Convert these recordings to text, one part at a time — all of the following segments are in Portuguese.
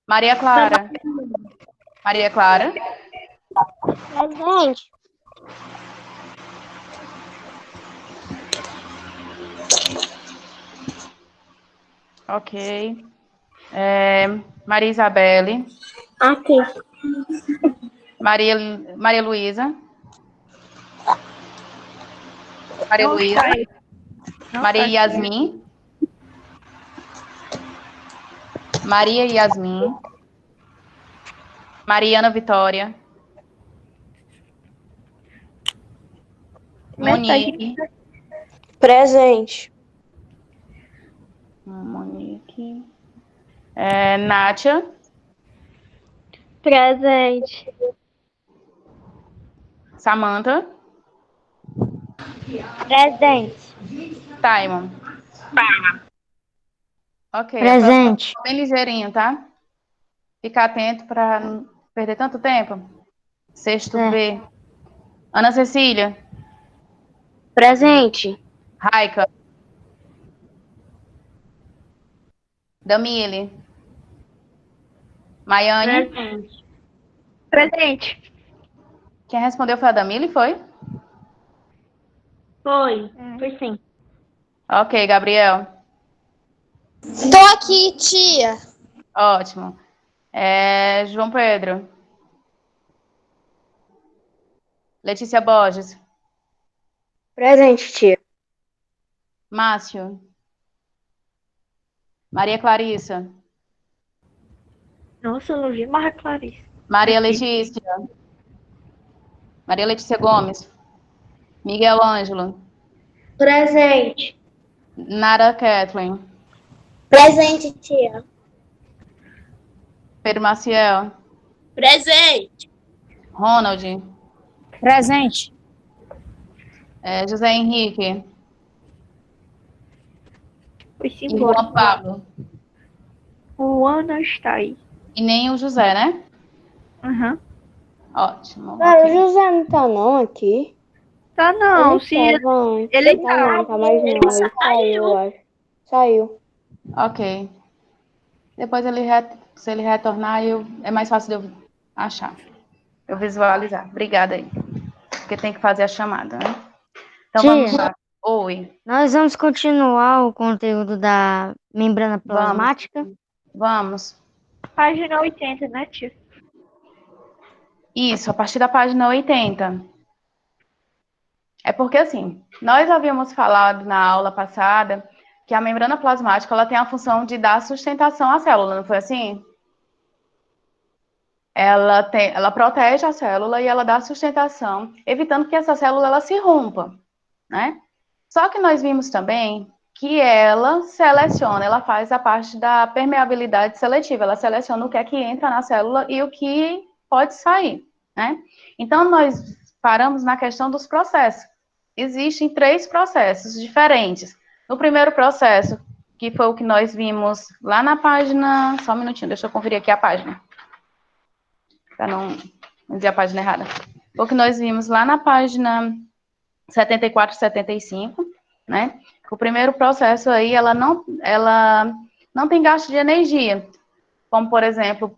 Maria Clara. Maria Clara. Presente. Ok. Maria Isabelle. Aqui. Maria Luísa. Maria Não Luísa. está aí. Não Maria está aqui. Yasmin. Maria Yasmin. Mariana Vitória. Monique. Presente. Monique. Nátia. Presente. Samantha. Presente. Taimon. Ok, a Presente. próxima bem ligeirinho, tá? Fica atento para não perder tanto tempo. Sexto B. Ana Cecília. Presente. Raika. Damile. Maiane. Presente. Presente. Quem respondeu foi a Damile, foi? Foi. Foi sim. Ok, Gabriel. Tô aqui, tia. Ótimo. João Pedro. Letícia Borges. Presente, tia. Márcio. Maria Clarissa. Nossa, eu não vi Maria Clarice. Maria Aqui. Letícia. Maria Letícia Gomes. Miguel Ângelo. Presente. Nara Kathleen. Presente, tia. Pedro Maciel. Presente. Ronald. Presente. José Henrique. Foi-se E embora. Juan Pablo. O Ana está aí. E nem o José, né? Aham. Ótimo. Cara, o Ok. José não tá não aqui. Tá não, se Tava antes. ele Tá não, tá mais não. Ele saiu, eu acho. Saiu. Ok. Depois se ele retornar, é mais fácil de eu achar. Eu visualizar. Obrigada aí. Porque tem que fazer a chamada, né? Então vamos Tia, lá. Oi. nós vamos continuar o conteúdo da membrana Vamos. plasmática. Vamos. página 80, né, tia? Isso, a partir da página 80. É porque, assim, nós havíamos falado na aula passada que a membrana plasmática ela tem a função de dar sustentação à célula, não foi assim? Ela protege a célula e ela dá sustentação, evitando que essa célula ela se rompa, né? Só que nós vimos também que ela seleciona, ela faz a parte da permeabilidade seletiva, ela seleciona o que é que entra na célula e o que pode sair, né? Então, nós paramos na questão dos processos. Existem 3 processos diferentes. No primeiro processo, que foi o que nós vimos lá na página... Só um minutinho, deixa eu conferir aqui a página. Para não dizer a página errada. O que nós vimos lá na página 74 e 75, né? O primeiro processo aí, ela não tem gasto de energia, como, por exemplo,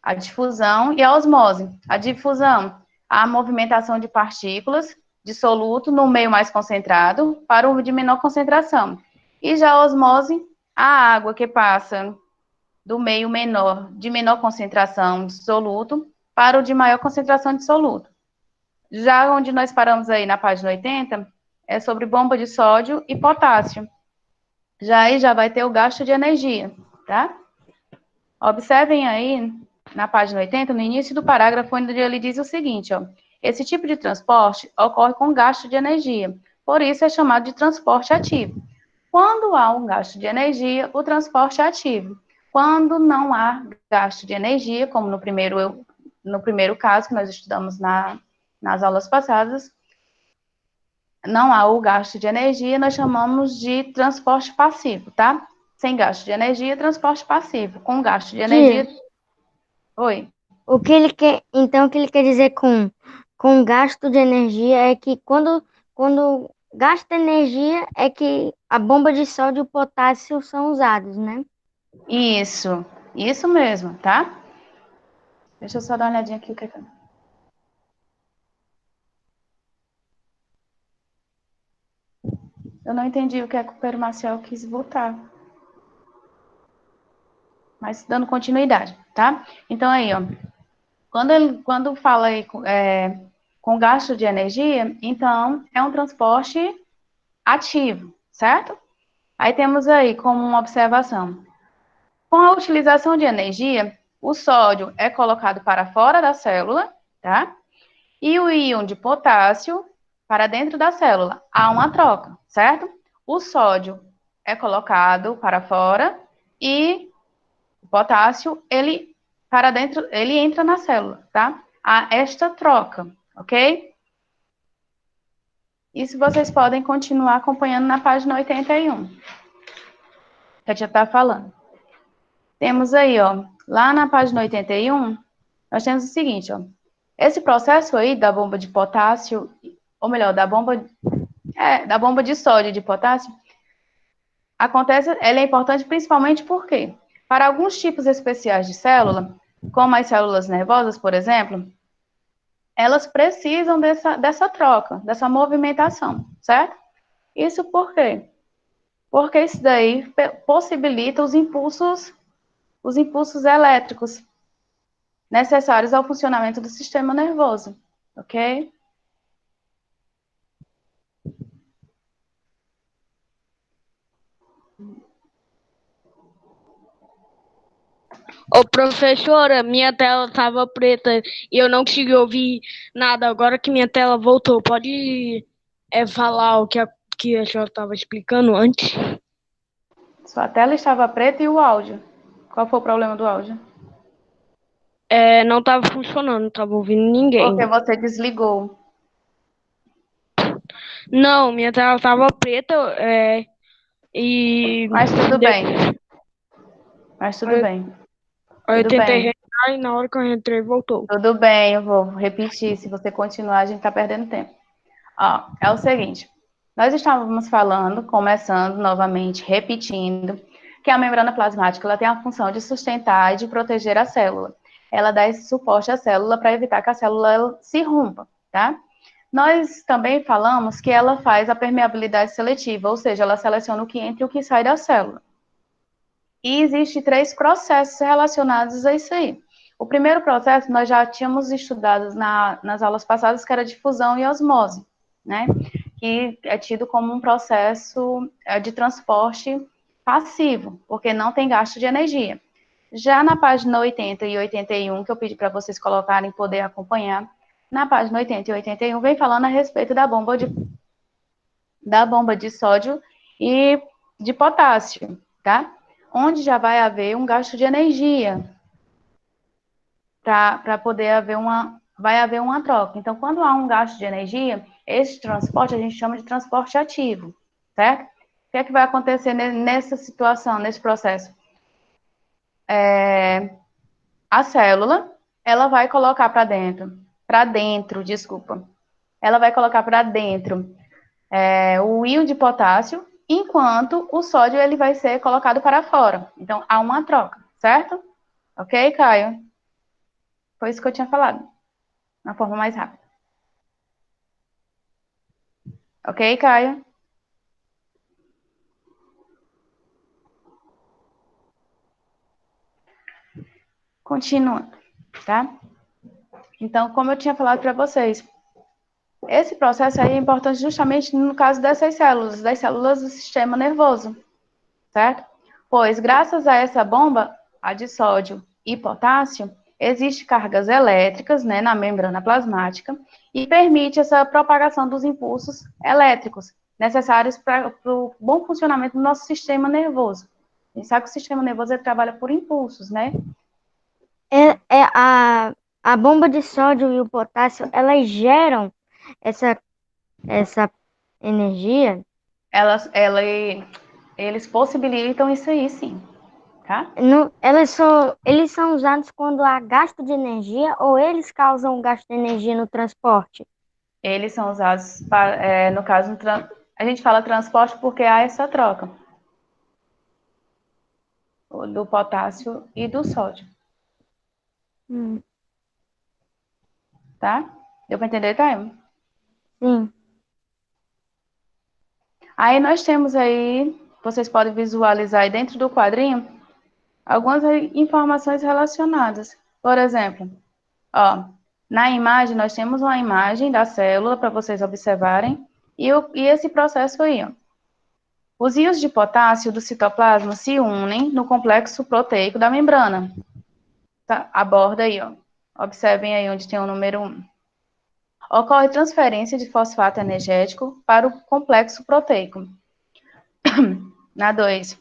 a difusão e a osmose. A difusão, a movimentação de partículas de soluto no meio mais concentrado para o de menor concentração. E já a osmose, a água que passa do meio menor, de menor concentração de soluto, para o de maior concentração de soluto. Já onde nós paramos aí na página 80, é sobre bomba de sódio e potássio. Já aí já vai ter o gasto de energia, tá? Observem aí, na página 80, no início do parágrafo, onde ele diz o seguinte, ó, esse tipo de transporte ocorre com gasto de energia, por isso é chamado de transporte ativo. Quando há um gasto de energia, o transporte é ativo. Quando não há gasto de energia, como no primeiro caso que nós estudamos nas aulas passadas, não há o gasto de energia, nós chamamos de transporte passivo, tá? Sem gasto de energia, transporte passivo. Com gasto de energia... Oi. O que ele quer, então, o que ele quer dizer com gasto de energia é que quando gasta energia é que a bomba de sódio e o potássio são usados, né? Isso. Isso mesmo, tá? Deixa eu só dar uma olhadinha aqui o que é que... Eu não entendi o que é que o Pedro Marcel quis botar. Mas dando continuidade, tá? Então aí, ó. Quando fala aí com gasto de energia, então é um transporte ativo, certo? Aí temos aí como uma observação. Com a utilização de energia, o sódio é colocado para fora da célula, tá? E o íon de potássio para dentro da célula. Há uma troca, certo? O sódio é colocado para fora e o potássio, ele para dentro, ele entra na célula, tá? Há esta troca, ok? Isso vocês podem continuar acompanhando na página 81, que a gente já está falando. Temos aí, ó, lá na página 81, nós temos o seguinte, ó. Esse processo aí da bomba de potássio, ou melhor, da bomba de sódio e de potássio, ela é importante principalmente porque, para alguns tipos especiais de célula, como as células nervosas, por exemplo, elas precisam dessa troca, dessa movimentação, certo? Isso por quê? Porque isso daí possibilita os impulsos elétricos necessários ao funcionamento do sistema nervoso, ok? Ô, professora, minha tela estava preta e eu não consegui ouvir nada. Agora que minha tela voltou, pode falar o que a senhora estava explicando antes? Sua tela estava preta e o áudio. Qual foi o problema do áudio? Não estava funcionando, não estava ouvindo ninguém. Porque você desligou. Não, minha tela estava preta e... Mas tudo bem. Mas tudo bem. Aí eu Tudo tentei bem. reentrar e na hora que eu entrei, voltou. Tudo bem, eu vou repetir. Se você continuar, a gente está perdendo tempo. Ó, é o seguinte. Nós estávamos falando, começando novamente, repetindo, que a membrana plasmática ela tem a função de sustentar e de proteger a célula. Ela dá esse suporte à célula para evitar que a célula ela se rompa, tá? Nós também falamos que ela faz a permeabilidade seletiva, ou seja, ela seleciona o que entra e o que sai da célula. E existem 3 processos relacionados a isso aí. O primeiro processo nós já tínhamos estudado nas aulas passadas, que era difusão e osmose, né? Que é tido como um processo de transporte passivo, porque não tem gasto de energia. Já na página 80 e 81, que eu pedi para vocês colocarem, poder acompanhar, na página 80 e 81 vem falando a respeito da bomba de sódio e de potássio, tá? Onde já vai haver um gasto de energia para poder vai haver uma troca. Então, quando há um gasto de energia, esse transporte a gente chama de transporte ativo, certo? O que é que vai acontecer nessa situação, nesse processo? A célula, ela vai colocar ela vai colocar para dentro o íon de potássio, enquanto o sódio ele vai ser colocado para fora. Então, há uma troca, certo? Ok, Caio? Foi isso que eu tinha falado, na forma mais rápida. Ok, Caio? Continuando, tá? Então, como eu tinha falado para vocês, esse processo aí é importante justamente no caso dessas células, das células do sistema nervoso, certo? Pois, graças a essa bomba, a de sódio e potássio, existem cargas elétricas, né, na membrana plasmática e permite essa propagação dos impulsos elétricos necessários para o bom funcionamento do nosso sistema nervoso. A gente sabe que o sistema nervoso ele trabalha por impulsos, né? A bomba de sódio e o potássio, elas geram essa energia. Eles possibilitam isso aí, sim, tá? Eles são usados quando há gasto de energia ou eles causam gasto de energia no transporte? Eles são usados, no caso, a gente fala transporte porque há essa troca. do potássio e do sódio, Hum, tá? Deu para entender, Taima? sim. Aí nós temos aí, vocês podem visualizar aí dentro do quadrinho, algumas informações relacionadas. Por exemplo, ó, na imagem nós temos uma imagem da célula para vocês observarem, e esse processo aí, ó. Os íons de potássio do citoplasma se unem no complexo proteico da membrana. Tá? A borda aí, ó. Observem aí onde tem o número 1. Ocorre transferência de fosfato energético para o complexo proteico. Na 2.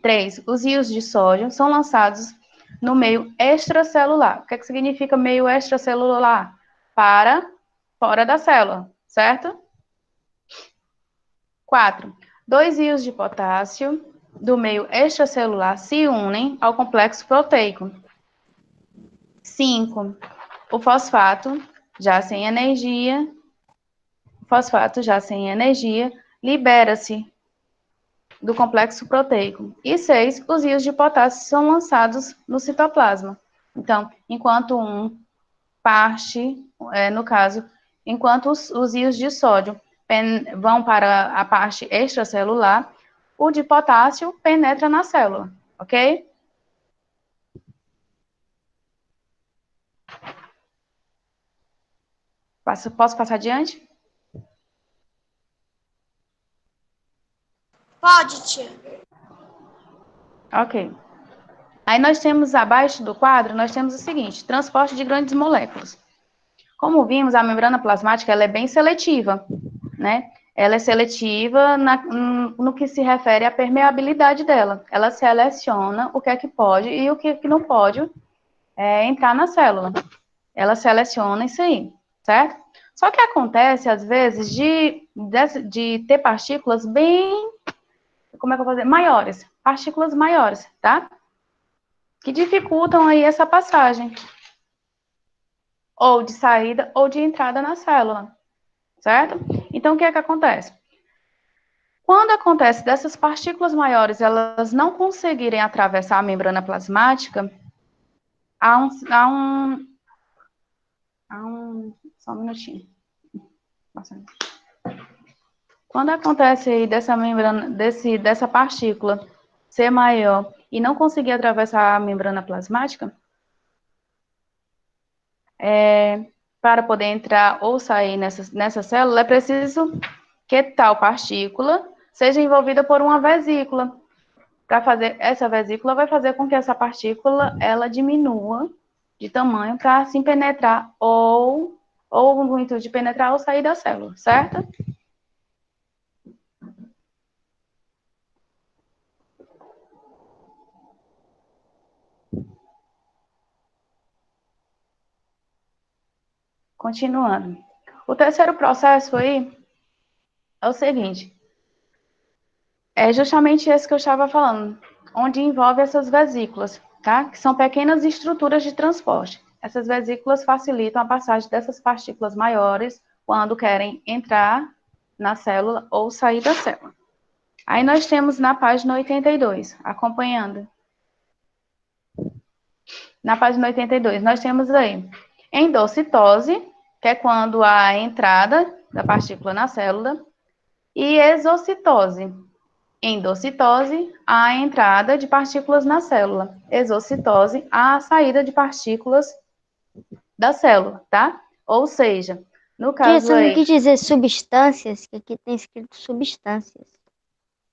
3. Os íons de sódio são lançados no meio extracelular. O que significa meio extracelular? Para fora da célula, certo? 4. 2 íons de potássio do meio extracelular se unem ao complexo proteico. 5. O fosfato, já sem energia, libera-se do complexo proteico. E 6. Os íons de potássio são lançados no citoplasma. Então, enquanto enquanto os íons de sódio vão para a parte extracelular, o de potássio penetra na célula, ok? Posso passar adiante? Pode, tia. Ok. Aí nós temos abaixo do quadro, nós temos o seguinte, transporte de grandes moléculas. Como vimos, a membrana plasmática ela é bem seletiva, né? Ela é seletiva no que se refere à permeabilidade dela. Ela seleciona o que é que pode e o que é que não pode entrar na célula. Ela seleciona isso aí, certo? Só que acontece, às vezes, de ter partículas bem, como é que eu vou dizer? Maiores, partículas maiores, tá? Que dificultam aí essa passagem. Ou de saída ou de entrada na célula, certo? Então, o que é que acontece? Quando acontece dessas partículas maiores, elas não conseguirem atravessar a membrana plasmática, só um minutinho. Quando acontece aí dessa membrana, dessa partícula ser maior e não conseguir atravessar a membrana plasmática, para poder entrar ou sair nessa célula, é preciso que tal partícula seja envolvida por uma vesícula. Para fazer essa vesícula, vai fazer com que essa partícula ela diminua de tamanho para assim penetrar ou no intuito de penetrar ou sair da célula, certo? Continuando. O terceiro processo aí é o seguinte, é justamente esse que eu estava falando, onde envolve essas vesículas, tá? Que são pequenas estruturas de transporte. Essas vesículas facilitam a passagem dessas partículas maiores quando querem entrar na célula ou sair da célula. Aí nós temos na página 82, acompanhando. Na página 82, nós temos aí endocitose, que é quando há a entrada da partícula na célula, e exocitose. Endocitose, a entrada de partículas na célula. Exocitose, a saída de partículas da célula, tá? Ou seja, no Tia, caso você não aí, quis dizer substâncias, que aqui tem escrito substâncias.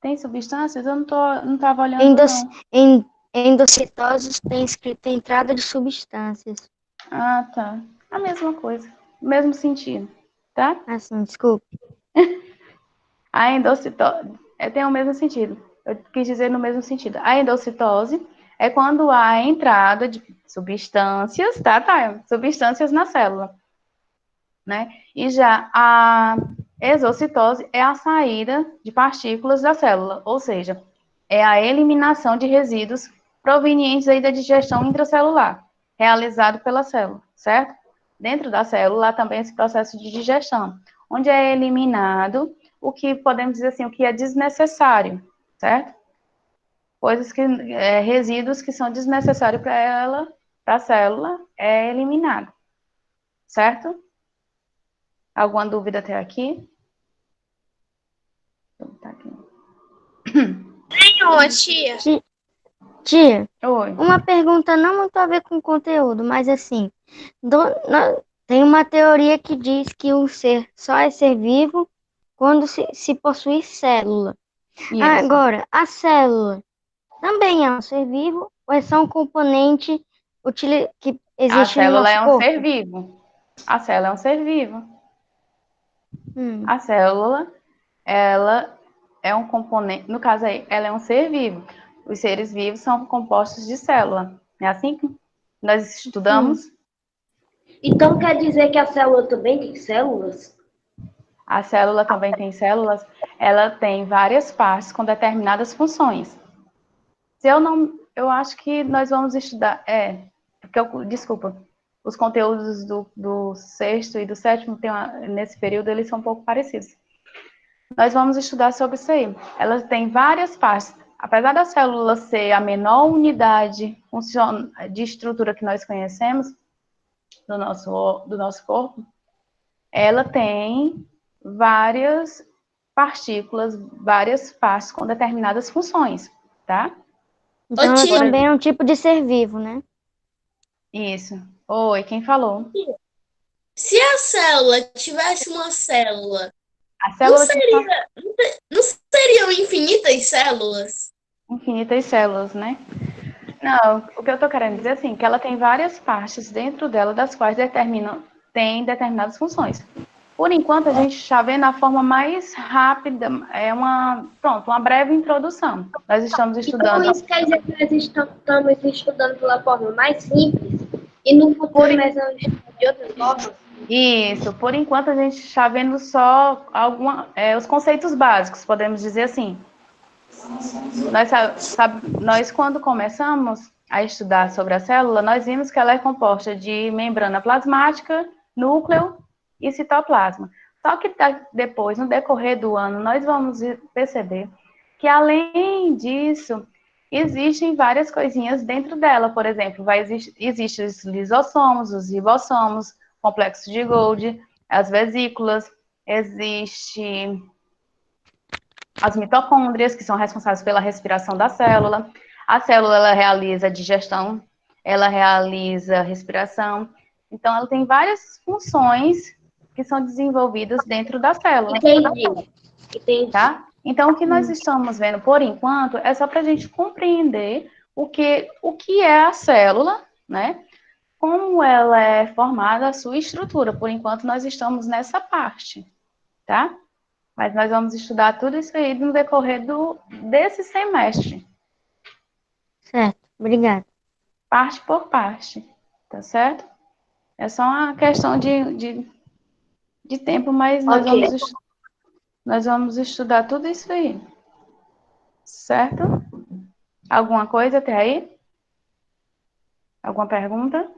tem substâncias? Eu não estava olhando, Endoc... não. Em endocitose tem escrito entrada de substâncias. Ah, tá. A mesma coisa, mesmo sentido, tá? Assim, desculpe. A endocitose tem o mesmo sentido. Eu quis dizer no mesmo sentido. A endocitose é quando há a entrada de substâncias, tá? Substâncias na célula, né? E já a exocitose é a saída de partículas da célula, ou seja, é a eliminação de resíduos provenientes aí da digestão intracelular, realizado pela célula, certo? Dentro da célula há também esse processo de digestão, onde é eliminado o que podemos dizer assim, o que é desnecessário, certo? coisas que, resíduos que são desnecessários para ela, para a célula, é eliminado. Certo? Alguma dúvida até aqui? Tá aqui. Nenhuma, tia. Tia, Oi. uma pergunta não muito a ver com o conteúdo, mas assim, tem uma teoria que diz que o ser só é ser vivo quando se possui célula. Isso. Agora, a célula também é um ser vivo ou é só um componente que A existe no célula nosso é um corpo? ser vivo. A célula é um ser vivo. Hum, A célula, ela é um componente, no caso aí, ela é um ser vivo. Os seres vivos são compostos de célula. É assim que nós estudamos? Então quer dizer que a célula também tem células? A célula também tem células, ela tem várias partes com determinadas funções. Se eu não, eu acho que nós vamos estudar, desculpa, os conteúdos do sexto e do sétimo, nesse período, eles são um pouco parecidos. Nós vamos estudar sobre isso aí. Ela tem várias partes. Apesar da célula ser a menor unidade de estrutura que nós conhecemos do nosso corpo, ela tem várias partículas, várias partes com determinadas funções, tá? Então Ô, ela tia, também é um tipo de ser vivo, né? Isso. Oi, quem falou? se a célula tivesse uma célula, A não célula tem não seriam infinitas células? infinitas células, né? Não, o que eu tô querendo dizer assim, que ela tem várias partes dentro dela, das quais tem determinadas funções. Por enquanto, a gente está vendo a forma mais rápida, uma breve introdução. Nós estamos estudando. Então isso quer dizer que nós estamos estudando pela forma mais simples e no futuro nós vamos estudar de outras formas? Isso, por enquanto a gente está vendo só os conceitos básicos, podemos dizer assim. Nós, quando começamos a estudar sobre a célula, nós vimos que ela é composta de membrana plasmática, núcleo e citoplasma. Só que depois, no decorrer do ano, nós vamos perceber que, além disso, existem várias coisinhas dentro dela. Por exemplo, existem os lisossomos, os ribossomos, complexo de Golgi, as vesículas, existe as mitocôndrias, que são responsáveis pela respiração da célula. A célula, ela realiza digestão, ela realiza respiração. Então, ela tem várias funções que são desenvolvidas dentro da célula. Entendi. Tá? Então, o que nós estamos vendo, por enquanto, é só para a gente compreender o que é a célula, né? Como ela é formada, a sua estrutura. Por enquanto, nós estamos nessa parte, tá? Mas nós vamos estudar tudo isso aí no decorrer desse semestre, Certo, obrigada. parte por parte, tá certo? É só uma questão de tempo, mas nós vamos estudar tudo isso aí, certo? Alguma coisa até aí? Alguma pergunta?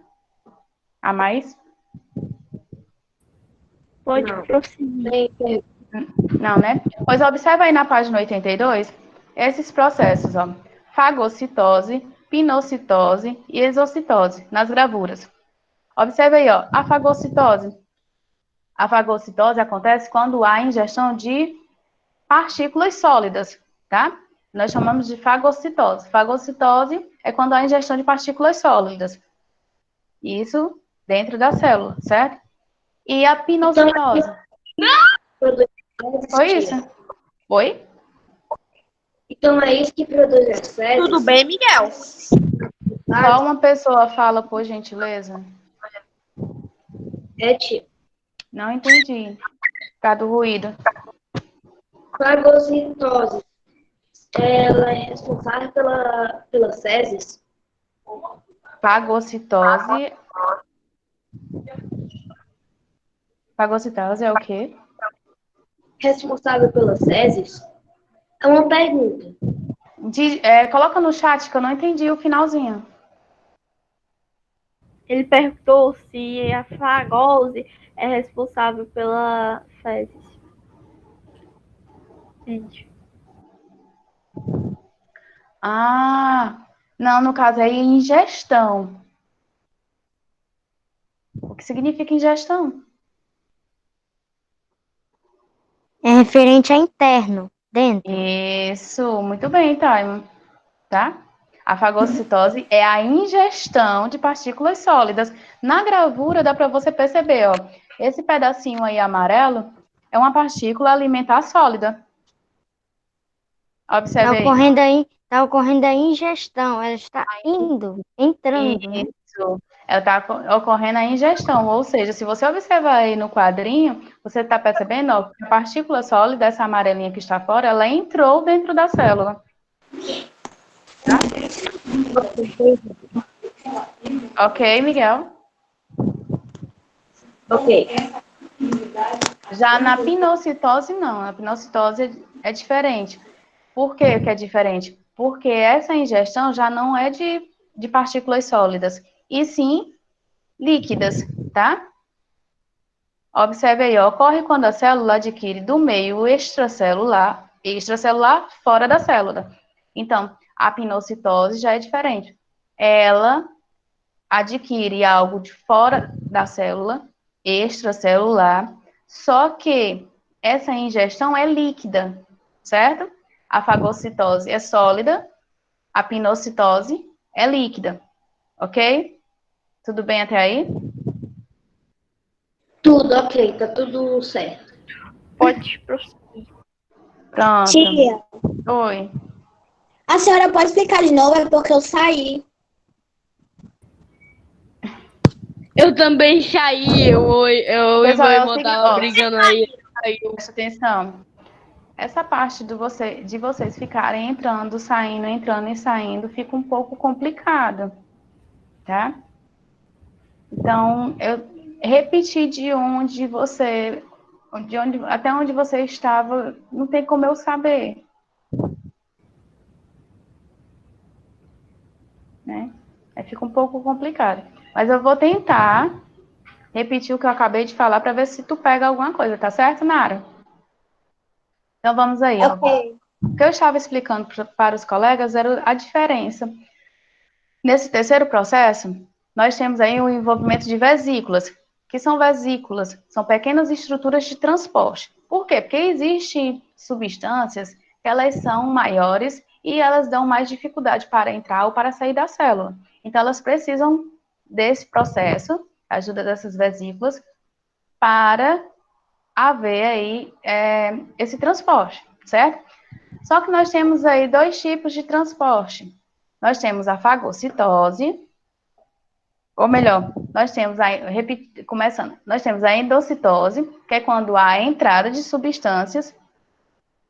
A mais? Pode prosseguir. Não, né? Pois observa aí na página 82 esses processos, ó. Fagocitose, pinocitose e exocitose, nas gravuras. Observe aí, ó, a fagocitose. A fagocitose acontece quando há ingestão de partículas sólidas, tá? Nós chamamos de fagocitose. Fagocitose é quando há ingestão de partículas sólidas. Isso dentro da célula, certo? E a pinocitose? Foi isso? Oi? Então é isso que produz as fezes? Tudo bem, Miguel? Só uma pessoa fala, por gentileza. É, tia. Não entendi. Por causa do ruído. Fagocitose. Ela é responsável pelas fezes? Fagocitose. Fagocitose é o quê? Responsável pelas fezes? É uma pergunta. Coloca no chat que eu não entendi o finalzinho. Ele perguntou se a fagose é responsável pela fezes. Gente. Ah, não, no caso é ingestão. O que significa ingestão? É referente a interno, dentro. Isso, muito bem, Taimo, tá? A fagocitose é a ingestão de partículas sólidas. Na gravura dá para você perceber, ó, esse pedacinho aí amarelo é uma partícula alimentar sólida. Observe aí. Tá ocorrendo a ingestão, ela está entrando, né? Isso. Ela está ocorrendo a ingestão, ou seja, se você observar aí no quadrinho, você está percebendo, ó, que a partícula sólida, essa amarelinha que está fora, ela entrou dentro da célula. Tá? Ok, Miguel? Ok. Já na pinocitose, não. Na pinocitose é diferente. Por que que é diferente? Porque essa ingestão já não é de partículas sólidas, e sim líquidas, tá? Observe aí, ó, ocorre quando a célula adquire do meio extracelular fora da célula. Então, a pinocitose já é diferente. Ela adquire algo de fora da célula, extracelular, só que essa ingestão é líquida, certo? A fagocitose é sólida, a pinocitose é líquida, ok? Tudo bem até aí? Tudo ok, tá tudo certo. Pode prosseguir. Pronto. Tia, Oi. a senhora pode explicar de novo? É porque eu saí. Eu também saí, eu e Pessoal, meu é o irmão seguinte, tava ó, brigando aí. Saiu. presta atenção. Essa parte de vocês ficarem entrando, saindo, entrando e saindo, fica um pouco complicado, tá? Então, eu repetir até onde você estava, não tem como eu saber, né? Aí fica um pouco complicado. Mas eu vou tentar repetir o que eu acabei de falar para ver se tu pega alguma coisa, tá certo, Nara? Então vamos aí, ó. Ok. O que eu estava explicando para os colegas era a diferença. Nesse terceiro processo, nós temos aí o envolvimento de vesículas. Que são vesículas? São pequenas estruturas de transporte. Por quê? Porque existem substâncias que elas são maiores e elas dão mais dificuldade para entrar ou para sair da célula. Então, elas precisam desse processo, a ajuda dessas vesículas, para haver aí esse transporte, certo? Só que nós temos aí dois tipos de transporte. Nós temos a fagocitose, ou melhor, nós temos a endocitose, que é quando há a entrada de substâncias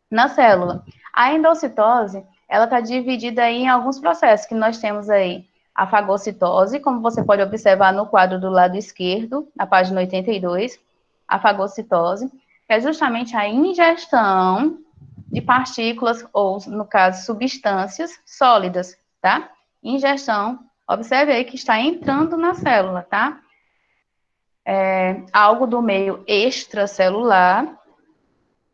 na célula. A endocitose, ela está dividida aí em alguns processos, que nós temos aí a fagocitose, como você pode observar no quadro do lado esquerdo, na página 82, a fagocitose, que é justamente a ingestão de partículas, ou, no caso, substâncias sólidas, tá? Ingestão, observe aí que está entrando na célula, tá? Algo do meio extracelular,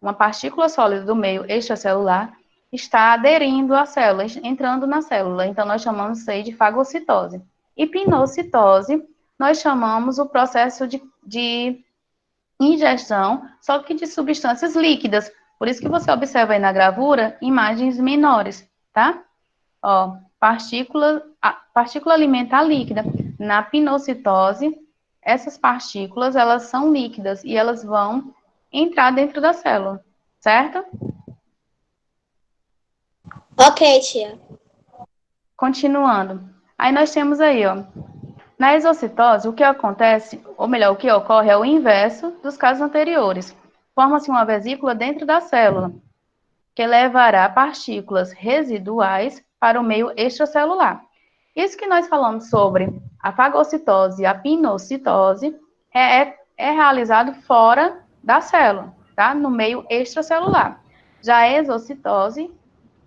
uma partícula sólida do meio extracelular, está aderindo à célula, entrando na célula. Então, nós chamamos isso aí de fagocitose. E pinocitose, nós chamamos o processo de ingestão, só que de substâncias líquidas. Por isso que você observa aí na gravura imagens menores, tá? Ó, partícula alimentar líquida. Na pinocitose, essas partículas, elas são líquidas e elas vão entrar dentro da célula, certo? Ok, tia. Continuando. Aí nós temos aí, ó, na exocitose, o que acontece, ou melhor, o que ocorre é o inverso dos casos anteriores. Forma-se uma vesícula dentro da célula, que levará partículas residuais para o meio extracelular. Isso que nós falamos sobre a fagocitose e a pinocitose é realizado fora da célula, tá? No meio extracelular. Já a exocitose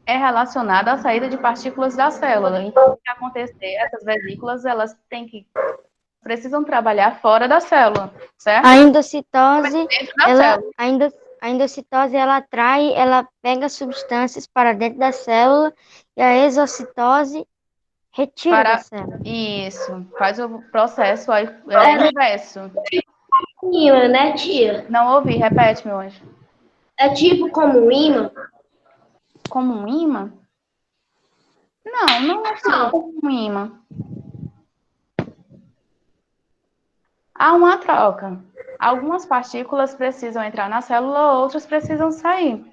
é relacionada à saída de partículas da célula. Então, o que acontecer? Essas vesículas, elas precisam trabalhar fora da célula, certo? A endocitose, Dentro da célula. a endocitose ela atrai, ela pega substâncias para dentro da célula e a exocitose retira da célula. Isso, faz o processo aí, inverso. Ímã, né, tia? Não ouvi, repete, meu anjo. É tipo como um ímã? Como um ímã? Não é tipo como um ímã. Há uma troca. Algumas partículas precisam entrar na célula, outras precisam sair.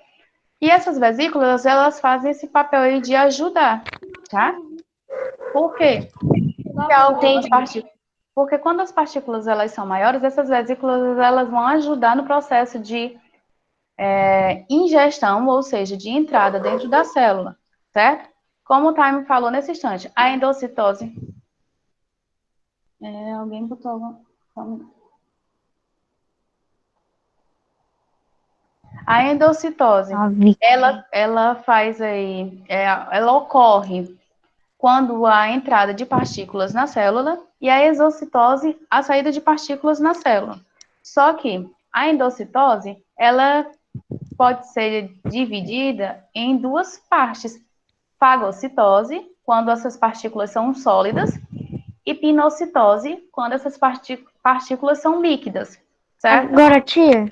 E essas vesículas, elas fazem esse papel aí de ajudar, tá? Por quê? Porque quando as partículas elas são maiores, essas vesículas elas vão ajudar no processo de ingestão, ou seja, de entrada dentro da célula, certo? Como o Time falou nesse instante, a endocitose. Alguém botou alguma. A endocitose, ela faz aí, ela ocorre quando há entrada de partículas na célula e a exocitose, a saída de partículas na célula. Só que a endocitose, ela pode ser dividida em duas partes. Fagocitose, quando essas partículas são sólidas, e pinocitose, quando essas partículas são líquidas, certo? Agora, tia,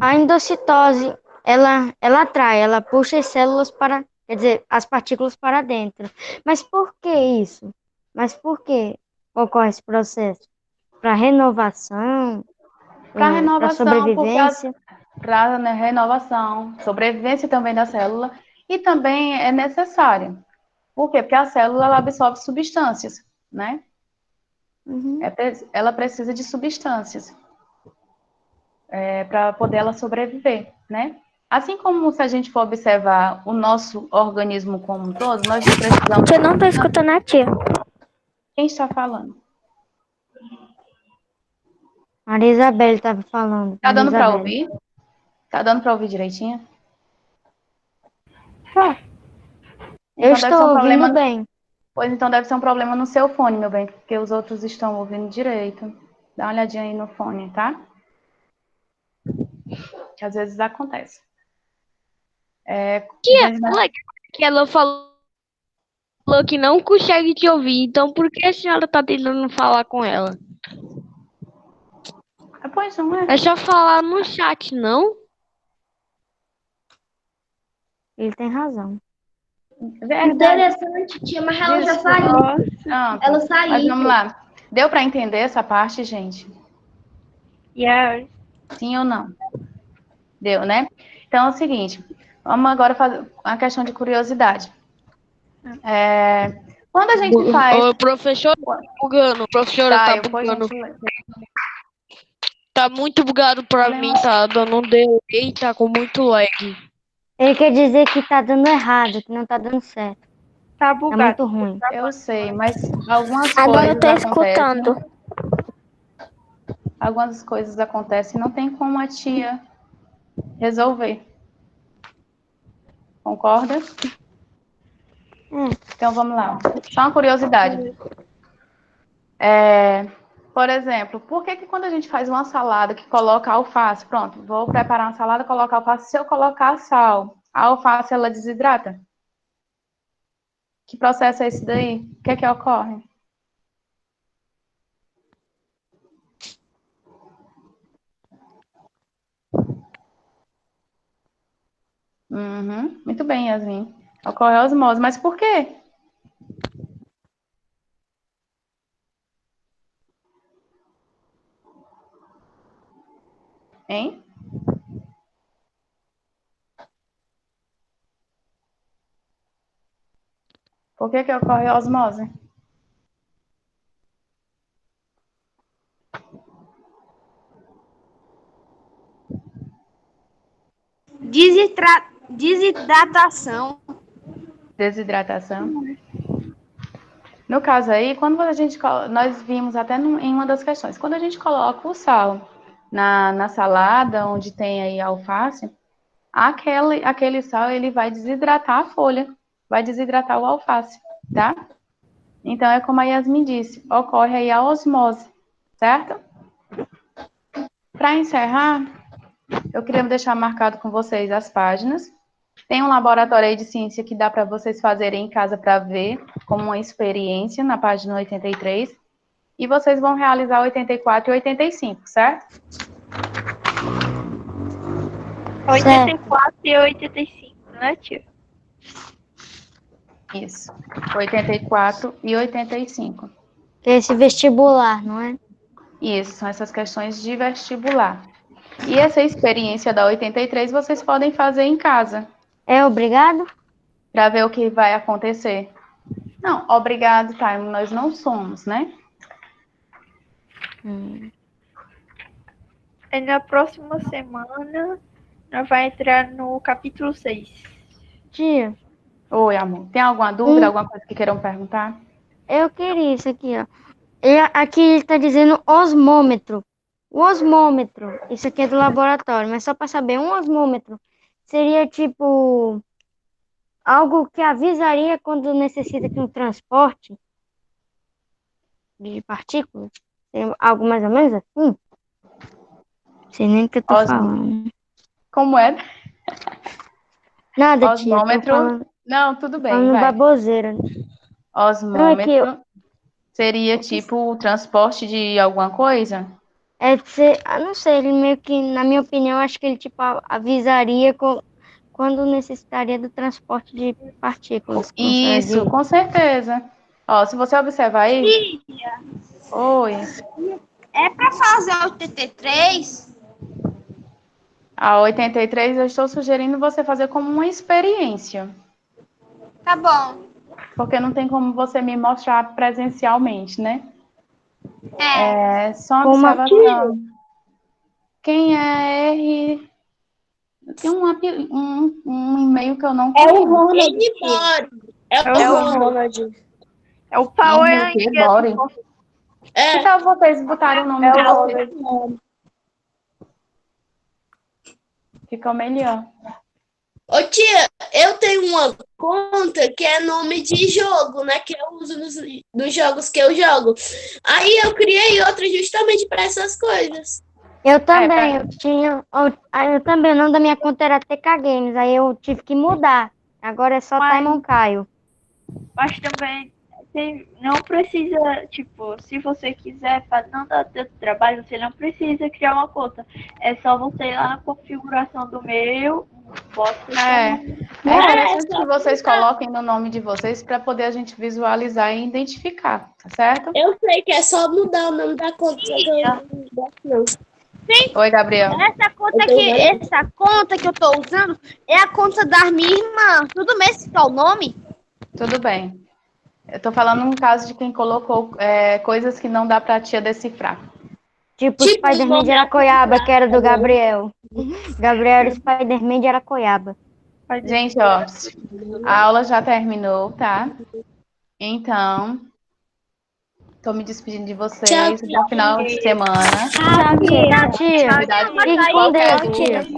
a endocitose, ela atrai, ela puxa as células para, quer dizer, as partículas para dentro. Mas por que isso? Mas por que ocorre esse processo? Para renovação, Para para renovação, sobrevivência? para renovação, sobrevivência também da célula, e também é necessário. Por quê? Porque a célula ela absorve substâncias, né? Uhum. Ela precisa de substâncias para poder ela sobreviver, né? Assim como se a gente for observar o nosso organismo como um todo, nós não precisamos... Você não tá escutando a tia. Quem está falando? Maria Isabel estava falando. Tá Maria dando para Isabel. ouvir? Tá dando para ouvir direitinho? Eu Então deve ser estou um ouvindo problema. bem. Pois então deve ser um problema no seu fone, meu bem, porque os outros estão ouvindo direito. Dá uma olhadinha aí no fone, tá? Que às vezes acontece. Que ela falou que não consegue te ouvir, então por que a senhora tá tentando falar com ela? Pois não é. É só falar no chat, não? Ele tem razão. Verdade. Interessante, tia, mas ela já saiu. Pronto. Ela saiu. Mas vamos lá. Deu para entender essa parte, gente? Yeah. Sim ou não? Deu, né? Então é o seguinte. Vamos agora fazer uma questão de curiosidade. Quando a gente faz... O professor tá bugando, professora tá Depois a bugando. gente... Tá muito bugado pra mim, tá dando um delay, tá com muito lag. Ele quer dizer que tá dando errado, que não tá dando certo. Tá Tá bugado. muito ruim. Eu sei, mas algumas Agora eu coisas tô acontecem. escutando. Algumas coisas acontecem, não tem como a tia resolver. Concorda? Então vamos lá. Só uma curiosidade. Por exemplo, por que quando a gente faz uma salada que coloca alface, pronto, vou preparar uma salada, colocar alface, se eu colocar sal, a alface ela desidrata? Que processo é esse daí? O que é que ocorre? Muito bem, Yasmin. Ocorre a osmose, mas por quê? Hein? Por que ocorre a osmose? Desidratação. Desidratação. No caso aí, quando nós vimos até em uma das questões, quando a gente coloca o sal na salada, onde tem aí a alface, aquele sal, ele vai desidratar a folha, vai desidratar o alface, tá? Então, é como a Yasmin disse, ocorre aí a osmose, certo? Para encerrar, eu queria deixar marcado com vocês as páginas. Tem um laboratório aí de ciência que dá para vocês fazerem em casa para ver, como uma experiência, na página 83. E vocês vão realizar 84 e 85, certo? 84 e 85, né, tia? Isso. 84 e 85. Que é esse vestibular, não é? Isso, são essas questões de vestibular. E essa experiência da 83 vocês podem fazer em casa, É obrigado? para ver o que vai acontecer. Não, obrigado, Time, nós não somos, né? E na próxima semana, nós vai entrar no capítulo 6. Tia, Oi, amor. Tem alguma dúvida, alguma coisa que queiram perguntar? eu queria isso aqui, ó. Aqui ele está dizendo osmômetro. O osmômetro, isso aqui é do laboratório, mas só para saber, um osmômetro seria tipo algo que avisaria quando necessita de um transporte de partículas? Seria algo mais ou menos assim? Não sei nem o que eu tô falando. Como é? Nada, tia. Tô Osmômetro? falando, Não, tudo bem, falando vai. baboseira. Osmômetro seria tipo o transporte de alguma coisa? Não sei, ele meio que, na minha opinião, acho que ele tipo avisaria quando necessitaria do transporte de partículas. Isso, com certeza. Ó, se você observar aí. Oi. É para fazer 83? A 83 eu estou sugerindo você fazer como uma experiência. Tá bom. Porque não tem como você me mostrar presencialmente, né? É. É só uma observação. Quem é R? Tem um e-mail que eu não É o conheço. Ronald. É o Ronald. É o Power Henrique Bore. Que tal vocês botarem o nome de vocês? Ficou melhor. Ô tia, eu tenho uma conta que é nome de jogo, né? Que eu uso nos jogos que eu jogo. Aí eu criei outra justamente para essas coisas. Eu também, eu também, o nome da minha conta era TK Games, aí eu tive que mudar. Agora é só Taimon Caio. Mas também não precisa, tipo, se você quiser não dar tanto trabalho, você não precisa criar uma conta. É só você ir lá na configuração do e-mail, bota É interessante que vocês coloquem no nome de vocês para poder a gente visualizar e identificar, tá certo? Eu sei que é só mudar o nome da conta. Não. Oi, Gabriel. Essa conta que eu tô usando é a conta da minha irmã. Tudo bem se tá o nome? Tudo bem. Eu tô falando no caso de quem colocou coisas que não dá pra tia decifrar. Tipo o Spider-Man de Aracoiaba, que era do Gabriel. Gabriel era o Spider-Man de Aracoiaba. Gente, ó, a aula já terminou, tá? Então, tô me despedindo de vocês. Até o final de semana. Tchau, tia. Fique com Deus, tia.